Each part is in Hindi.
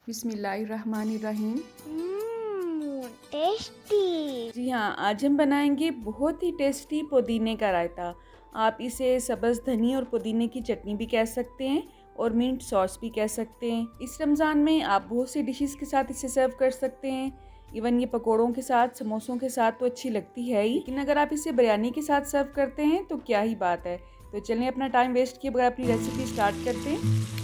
बिस्मिल्लाहिर्रहमानिर्रहीम। टेस्टी। जी हाँ, आज हम बनाएंगे बहुत ही टेस्टी पुदीने का रायता। आप इसे सब्ज़ धनी और पुदीने की चटनी भी कह सकते हैं और मिंट सॉस भी कह सकते हैं। इस रमज़ान में आप बहुत सी डिशेस के साथ इसे सर्व कर सकते हैं। इवन ये पकोड़ों के साथ, समोसों के साथ तो अच्छी लगती है ही, लेकिन अगर आप इसे बिरयानी के साथ सर्व करते हैं तो क्या ही बात है। तो चलिए अपना टाइम वेस्ट किए बगैर अपनी रेसिपी स्टार्ट करते हैं।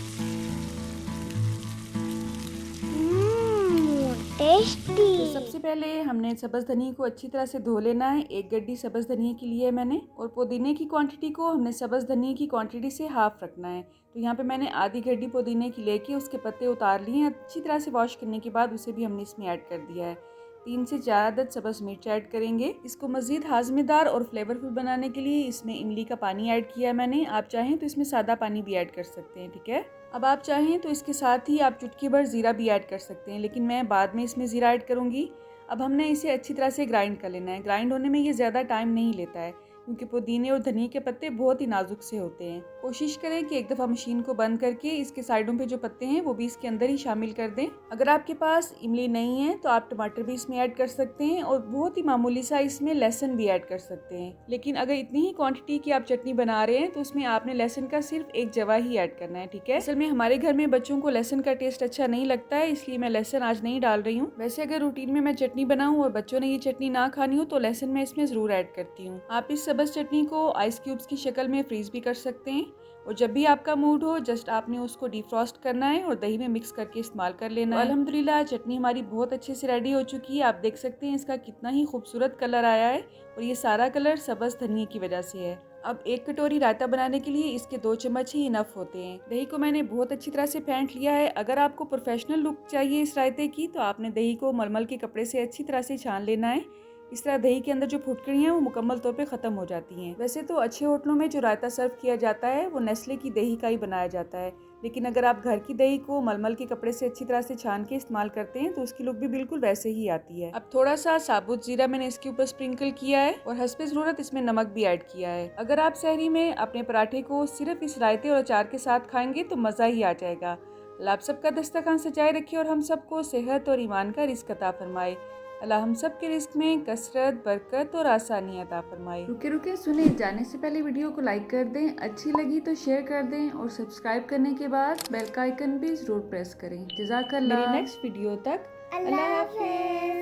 तो टेस्टी। सबसे पहले हमने सब्ज़ धनिया को अच्छी तरह से धो लेना है। एक गड्डी सब्ज़ धनिया की ली है मैंने, और पुदीने की क्वांटिटी को हमने सब्ज़ धनिया की क्वांटिटी से हाफ रखना है। तो यहाँ पे मैंने आधी गड्डी पुदीने की लेके उसके पत्ते उतार लिए हैं। अच्छी तरह से वॉश करने के बाद उसे भी हमने इसमें ऐड कर दिया है। 3 से 4 अदद सब्ज़ मिर्च ऐड करेंगे। इसको मज़ीद हाज़मेदार और फ्लेवरफुल बनाने के लिए इसमें इमली का पानी ऐड किया है मैंने। आप चाहें तो इसमें सादा पानी भी ऐड कर सकते हैं, ठीक है। अब आप चाहें तो इसके साथ ही आप चुटकी भर ज़ीरा भी ऐड कर सकते हैं, लेकिन मैं बाद में इसमें ज़ीरा ऐड करूँगी। अब हमने इसे अच्छी तरह से ग्राइंड कर लेना है। ग्राइंड होने में ये ज़्यादा टाइम नहीं लेता है, क्योंकि पुदीने और धनिया के पत्ते बहुत ही नाजुक से होते हैं। कोशिश करें कि एक दफ़ा मशीन को बंद करके इसके साइडों पे जो पत्ते हैं वो भी इसके अंदर ही शामिल कर दें। अगर आपके पास इमली नहीं है तो आप टमाटर भी इसमें ऐड कर सकते हैं, और बहुत ही मामूली सा इसमें लहसुन भी ऐड कर सकते हैं। लेकिन अगर इतनी ही क्वांटिटी की आप चटनी बना रहे हैं तो उसमें आपने लहसुन का सिर्फ एक जवा ही ऐड करना है, ठीक है। असल में हमारे घर में बच्चों को लहसुन का टेस्ट अच्छा नहीं लगता है, इसलिए मैं लहसुन आज नहीं डाल रही हूँ। वैसे अगर रूटीन में मैं चटनी बनाऊँ और बच्चों ने ये चटनी ना खानी हो तो लहसुन मैं इसमें ज़रूर ऐड करती हूँ। आप इस सब्ज़ चटनी को आइस क्यूब्स की शक्ल में फ्रीज भी कर सकते हैं, और जब भी आपका मूड हो जस्ट आपने उसको डिफ्रॉस्ट करना है और दही में मिक्स करके इस्तेमाल कर लेना है। अल्हम्दुलिल्लाह चटनी हमारी बहुत अच्छे से रेडी हो चुकी है। आप देख सकते हैं इसका कितना ही खूबसूरत कलर आया है, और ये सारा कलर सब्ज़ धनिया की वजह से है। अब 1 कटोरी रायता बनाने के लिए इसके 2 चम्मच ही इनफ होते हैं। दही को मैंने बहुत अच्छी तरह से फेंट लिया है। अगर आपको प्रोफेशनल लुक चाहिए इस रायते की तो आपने दही को मलमल के कपड़े से अच्छी तरह से छान लेना है। इस तरह दही के अंदर जो फुटकड़ी हैं वो मुकम्मल तौर पे ख़त्म हो जाती हैं। वैसे तो अच्छे होटलों में जो रायता सर्व किया जाता है वो नेस्ले की दही का ही बनाया जाता है, लेकिन अगर आप घर की दही को मलमल के कपड़े से अच्छी तरह से छान के इस्तेमाल करते हैं तो उसकी लुक भी बिल्कुल वैसे ही आती है। अब थोड़ा सा साबुत जीरा मैंने इसके ऊपर स्प्रिंकल किया है, और हस्बे ज़रूरत इसमें नमक भी ऐड किया है। अगर आप सहरी में अपने पराठे को सिर्फ इस रायते और अचार के साथ खाएंगे तो मज़ा ही आ जाएगा। अल्लाह आप सबका दस्तरखान सजाए रखे और हम सबको सेहत और ईमान का रिज़्क अता फरमाए। अल्लाह हम सब के रिस्क में कसरत, बरकत और आसानी अता फरमाए। रुके रुके सुने, जाने से पहले वीडियो को लाइक कर दें, अच्छी लगी तो शेयर कर दें, और सब्सक्राइब करने के बाद बेल का आइकन भी ज़रूर प्रेस करें। जज़ाकल्लाह। मेरी नेक्स्ट वीडियो तक अल्लाह हाफ़िज़।